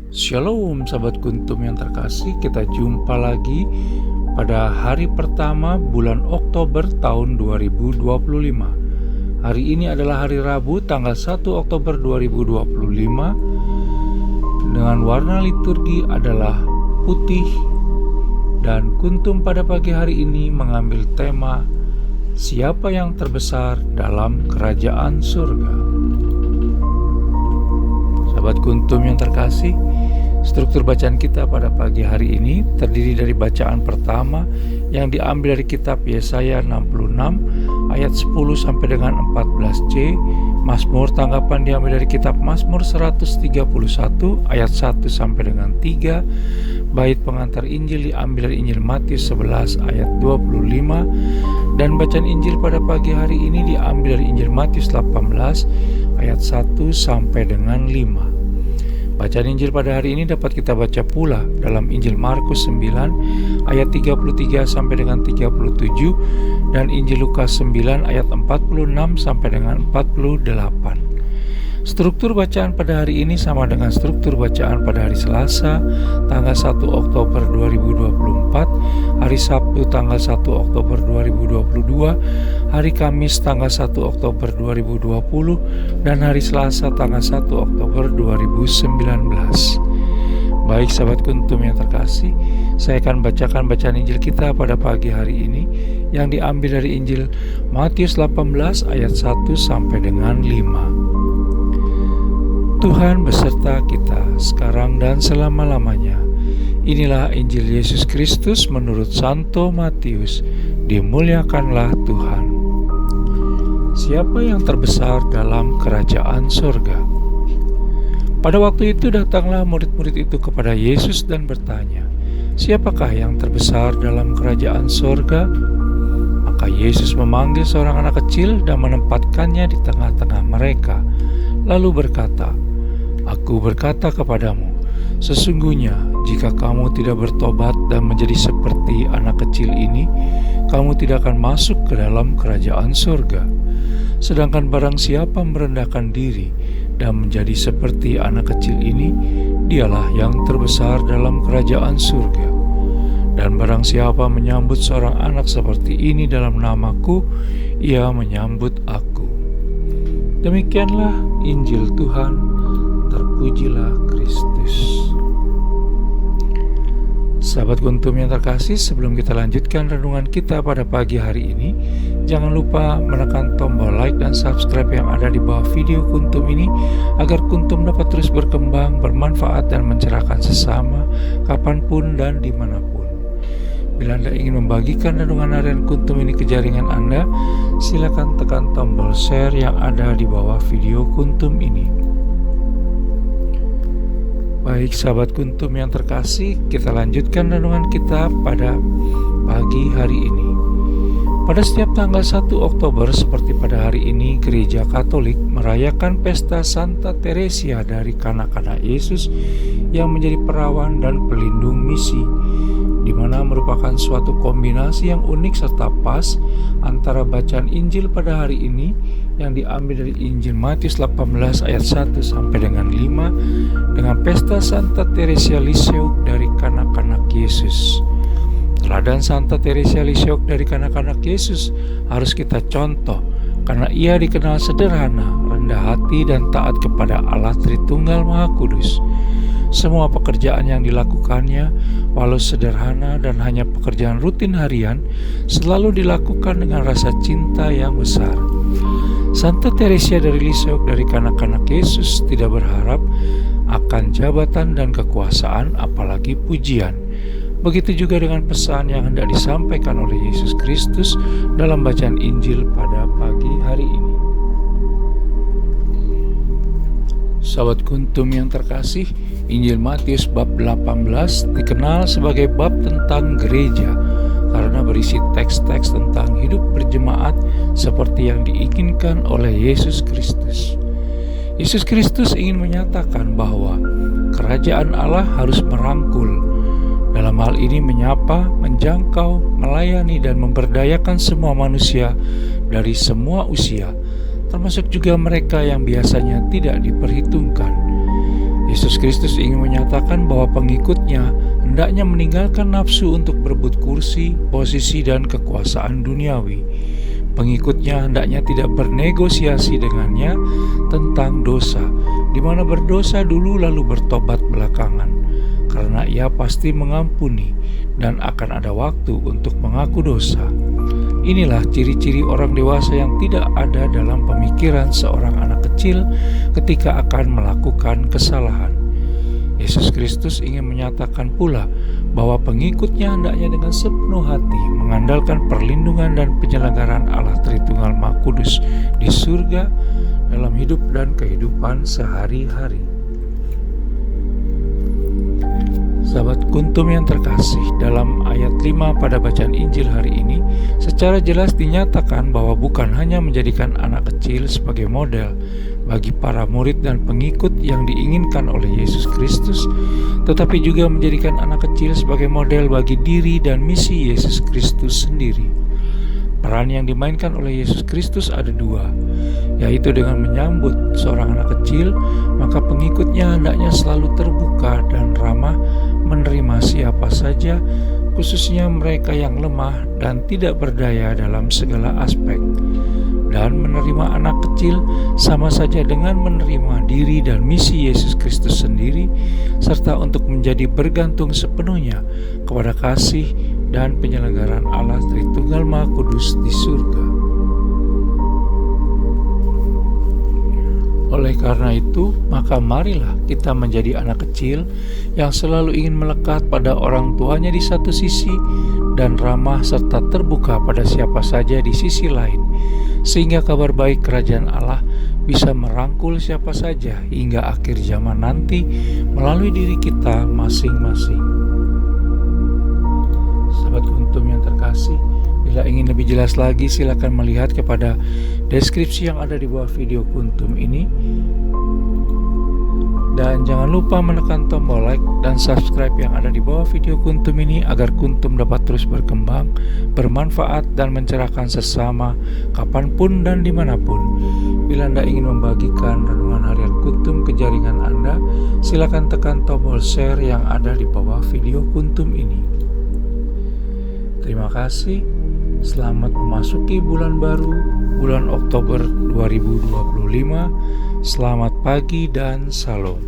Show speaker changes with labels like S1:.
S1: Shalom sahabat kuntum yang terkasih, kita jumpa lagi pada hari pertama bulan Oktober tahun 2025. Hari ini adalah hari Rabu tanggal 1 Oktober 2025. Dengan warna liturgi adalah putih, dan kuntum pada pagi hari ini mengambil tema siapa yang terbesar dalam kerajaan surga. Sahabat kuntum yang terkasih, struktur bacaan kita pada pagi hari ini terdiri dari bacaan pertama yang diambil dari kitab Yesaya 66 ayat 10 sampai dengan 14c. Mazmur tanggapan diambil dari kitab Mazmur 131 ayat 1 sampai dengan 3. Bait pengantar Injil diambil dari Injil Matius 11 ayat 25. Dan bacaan Injil pada pagi hari ini diambil dari Injil Matius 18 ayat 1 sampai dengan 5. Bacaan Injil pada hari ini dapat kita baca pula dalam Injil Markus 9 ayat 33 sampai dengan 37 dan Injil Lukas 9 ayat 46 sampai dengan 48. Struktur bacaan pada hari ini sama dengan struktur bacaan pada hari Selasa tanggal 1 Oktober 2024, hari Sabtu tanggal 1 Oktober 2022, hari Kamis tanggal 1 Oktober 2020, dan hari Selasa tanggal 1 Oktober 2019. Baik sahabat kuntum yang terkasih, saya akan bacakan bacaan Injil kita pada pagi hari ini yang diambil dari Injil Matius 18 ayat 1 sampai dengan 5. Tuhan beserta kita sekarang dan selama-lamanya. Inilah Injil Yesus Kristus menurut Santo Matius. Dimuliakanlah Tuhan. Siapa yang terbesar dalam kerajaan surga? Pada waktu itu datanglah murid-murid itu kepada Yesus dan bertanya, siapakah yang terbesar dalam kerajaan surga? Maka Yesus memanggil seorang anak kecil dan menempatkannya di tengah-tengah mereka, lalu berkata, Aku berkata kepadamu, sesungguhnya jika kamu tidak bertobat dan menjadi seperti anak kecil ini, kamu tidak akan masuk ke dalam kerajaan surga. Sedangkan barang siapa merendahkan diri dan menjadi seperti anak kecil ini, dialah yang terbesar dalam kerajaan surga. Dan barang siapa menyambut seorang anak seperti ini dalam namaku, ia menyambut aku. Demikianlah Injil Tuhan. Terpujilah Kristus. Sahabat kuntum yang terkasih, sebelum kita lanjutkan renungan kita pada pagi hari ini, jangan lupa menekan tombol like dan subscribe yang ada di bawah video kuntum ini agar kuntum dapat terus berkembang, bermanfaat dan mencerahkan sesama kapanpun dan dimanapun. Bila Anda ingin membagikan renungan harian kuntum ini ke jaringan Anda, silakan tekan tombol share yang ada di bawah video kuntum ini. Baik sahabat kuntum yang terkasih, kita lanjutkan renungan kita pada pagi hari ini. Pada setiap tanggal 1 Oktober seperti pada hari ini, Gereja Katolik merayakan pesta Santa Teresia dari kanak-kanak Yesus yang menjadi perawan dan pelindung misi, di mana merupakan suatu kombinasi yang unik serta pas antara bacaan Injil pada hari ini yang diambil dari Injil Matius 18 ayat 1 sampai dengan 5 dengan pesta Santa Teresia Lisieux dari kanak-kanak Yesus. Teladan Santa Teresia Lisieux dari kanak-kanak Yesus harus kita contoh karena ia dikenal sederhana, rendah hati dan taat kepada Allah Tritunggal Maha Kudus. Semua pekerjaan yang dilakukannya, walau sederhana dan hanya pekerjaan rutin harian, selalu dilakukan dengan rasa cinta yang besar. Santa Teresia dari Lisieux dari kanak-kanak Yesus tidak berharap akan jabatan dan kekuasaan, apalagi pujian. Begitu juga dengan pesan yang hendak disampaikan oleh Yesus Kristus dalam bacaan Injil pada pagi hari ini. Sahabat kuntum yang terkasih, Injil Matius bab 18 dikenal sebagai bab tentang gereja karena berisi teks-teks tentang hidup berjemaat seperti yang diinginkan oleh Yesus Kristus. Yesus Kristus ingin menyatakan bahwa kerajaan Allah harus merangkul, dalam hal ini menyapa, menjangkau, melayani dan memberdayakan semua manusia dari semua usia, termasuk juga mereka yang biasanya tidak diperhitungkan. Yesus Kristus ingin menyatakan bahwa pengikutnya hendaknya meninggalkan nafsu untuk berebut kursi, posisi, dan kekuasaan duniawi. Pengikutnya hendaknya tidak bernegosiasi dengannya tentang dosa, di mana berdosa dulu lalu bertobat belakangan, karena ia pasti mengampuni dan akan ada waktu untuk mengaku dosa. Inilah ciri-ciri orang dewasa yang tidak ada dalam pemikiran seorang anak kecil ketika akan melakukan kesalahan. Yesus Kristus ingin menyatakan pula bahwa pengikutnya hendaknya dengan sepenuh hati mengandalkan perlindungan dan penyelenggaraan Allah Tritunggal Maha Kudus di surga dalam hidup dan kehidupan sehari-hari. Sahabat Kuntum yang terkasih, dalam ayat 5 pada bacaan Injil hari ini secara jelas dinyatakan bahwa bukan hanya menjadikan anak kecil sebagai model bagi para murid dan pengikut yang diinginkan oleh Yesus Kristus, tetapi juga menjadikan anak kecil sebagai model bagi diri dan misi Yesus Kristus sendiri. Peran yang dimainkan oleh Yesus Kristus ada dua, yaitu dengan menyambut seorang anak kecil, maka pengikutnya hendaknya selalu terbuka dan ramah menerima siapa saja, khususnya mereka yang lemah dan tidak berdaya dalam segala aspek. Dan menerima anak kecil sama saja dengan menerima diri dan misi Yesus Kristus sendiri, serta untuk menjadi bergantung sepenuhnya kepada kasih dan penyelenggaraan Allah Tritunggal Maha Kudus di surga. Oleh karena itu, maka marilah kita menjadi anak kecil yang selalu ingin melekat pada orang tuanya di satu sisi dan ramah serta terbuka pada siapa saja di sisi lain, sehingga kabar baik kerajaan Allah bisa merangkul siapa saja hingga akhir zaman nanti melalui diri kita masing-masing. Sahabat Kuntum yang terkasih, bila ingin lebih jelas lagi silakan melihat kepada deskripsi yang ada di bawah video Kuntum ini. Dan jangan lupa menekan tombol like dan subscribe yang ada di bawah video Kuntum ini agar Kuntum dapat terus berkembang, bermanfaat dan mencerahkan sesama kapanpun dan dimanapun. Bila Anda ingin membagikan renungan harian Kuntum ke jaringan Anda, silakan tekan tombol share yang ada di bawah video Kuntum ini. Terima kasih. Selamat memasuki bulan baru, bulan Oktober 2025. Selamat pagi dan salam.